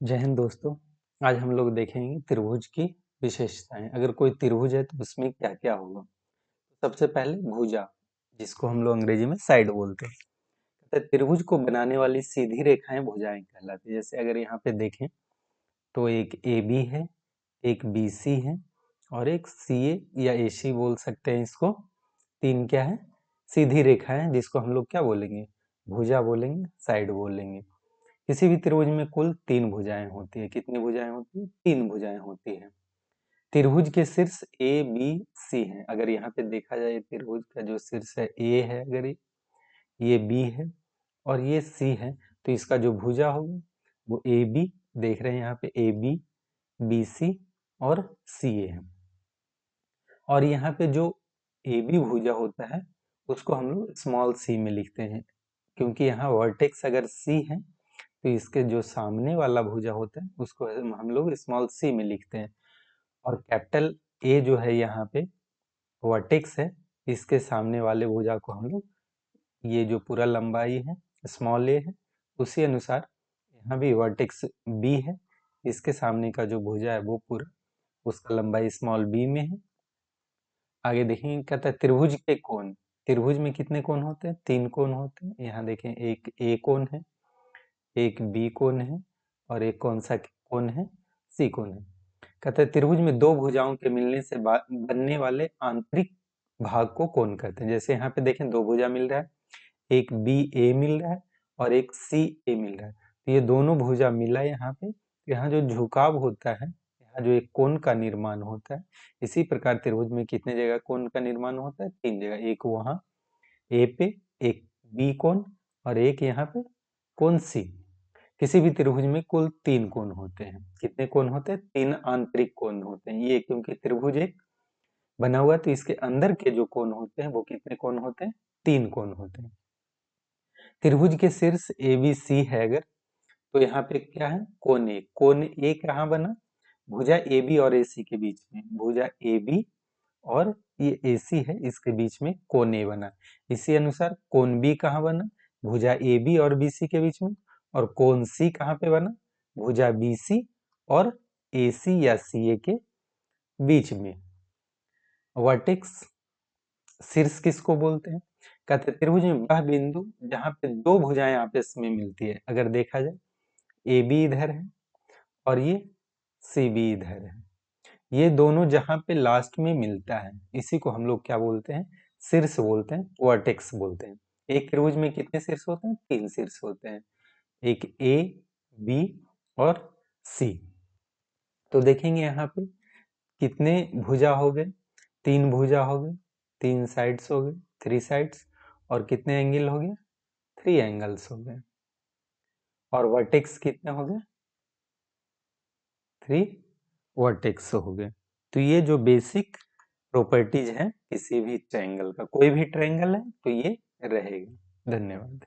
जय हिंद दोस्तों। आज हम लोग देखेंगे त्रिभुज की विशेषताएं। अगर कोई त्रिभुज है तो उसमें क्या क्या होगा। सबसे पहले भुजा, जिसको हम लोग अंग्रेजी में साइड बोलते हैं। तो त्रिभुज को बनाने वाली सीधी रेखाएं भुजाएं कहलाती है। जैसे अगर यहाँ पे देखें तो एक ए बी है, एक बी सी है और एक सी ए या ए सी बोल सकते हैं इसको। तीन क्या है, सीधी रेखाएं, जिसको हम लोग क्या बोलेंगे, भुजा बोलेंगे, साइड बोलेंगे। किसी भी त्रिभुज में कुल तीन भुजाएं होती है। कितनी भुजाएं होती है? तीन भुजाएं होती है। त्रिभुज के शीर्ष ए बी सी हैं। अगर यहाँ पे देखा जाए त्रिभुज का जो शीर्ष है ए है, अगर ये बी है और ये सी है, तो इसका जो भुजा होगा वो ए बी, देख रहे हैं यहाँ पे ए बी, बी सी और सी ए है। और यहाँ पे जो ए बी भुजा होता है उसको हम लोग स्मॉल सी में लिखते हैं, क्योंकि यहाँ वर्टेक्स अगर सी है तो इसके जो सामने वाला भुजा होता है उसको हम लोग स्मॉल सी में लिखते हैं। और कैपिटल ए जो है यहाँ पे वर्टेक्स है, इसके सामने वाले भुजा को हम लोग, ये जो पूरा लंबाई है स्मॉल ए है, उसी अनुसार यहाँ भी वर्टेक्स बी है, इसके सामने का जो भुजा है वो पूरा उसका लंबाई स्मॉल बी में है। आगे देखेंगे, कहता है त्रिभुज के कोण। त्रिभुज में कितने कोण होते हैं? तीन कोण होते हैं। यहाँ देखें, एक ए कोण है, एक बी कोण है और एक कौन सा कोण है? सी कोण है। कहते हैं त्रिभुज में दो भुजाओं के मिलने से बनने वाले आंतरिक भाग को कोण कहते हैं। जैसे यहाँ पे देखें, दो भुजा मिल रहा है, एक बी ए मिल रहा है और एक सी ए मिल रहा है। तो ये दोनों भुजा मिला है यहाँ पे, यहाँ जो झुकाव होता है, यहाँ जो एक कोण का निर्माण होता है। इसी प्रकार त्रिभुज में कितने जगह कोण का निर्माण होता है? तीन जगह। एक वहाँ ए पे, एक बी कोण और एक यहाँ पे कोण सी। किसी भी त्रिभुज में कुल तीन कोण होते हैं। कितने कोण होते हैं? तीन आंतरिक कोण होते हैं। ये क्योंकि त्रिभुज एक बना हुआ है तो इसके अंदर के जो कोण होते हैं वो कितने कोण होते हैं? तीन कोण होते हैं। त्रिभुज के शीर्ष ए बी सी है अगर, तो यहाँ पे क्या है? कोण ए। कोण ए कहाँ बना? भुजा ए बी और ए सी के बीच में। भुजा ए बी और ये ए सी है, इसके बीच में कोण ए बना। इसी अनुसार कोण बी कहाँ बना? भुजा ए बी और बी सी के बीच में। और कोण सी कहाँ पे बना? भुजा बी सी और ए सी या सी ए के बीच में। वर्टेक्स, शीर्ष किसको बोलते हैं? कहते हैं त्रिभुज में वह बिंदु जहाँ पे दो भुजाएं आपस में मिलती है। अगर देखा जाए, ए बी इधर है और ये सी बी इधर है, ये दोनों जहां पे लास्ट में मिलता है, इसी को हम लोग क्या बोलते हैं? शीर्ष बोलते हैं, वर्टेक्स बोलते हैं। एक त्रिभुज में कितने शीर्ष होते हैं? तीन शीर्ष होते हैं, एक ए बी और सी। तो देखेंगे यहाँ पे कितने भुजा हो गए? तीन भुजा हो गए, तीन साइड्स हो गए, थ्री साइड्स। और कितने एंगल हो गए? थ्री एंगल्स हो गए। और वर्टेक्स कितने हो गए? थ्री वर्टेक्स हो गए। तो ये जो बेसिक प्रॉपर्टीज हैं किसी भी ट्रायंगल का, कोई भी ट्रायंगल है तो ये रहेगा। धन्यवाद।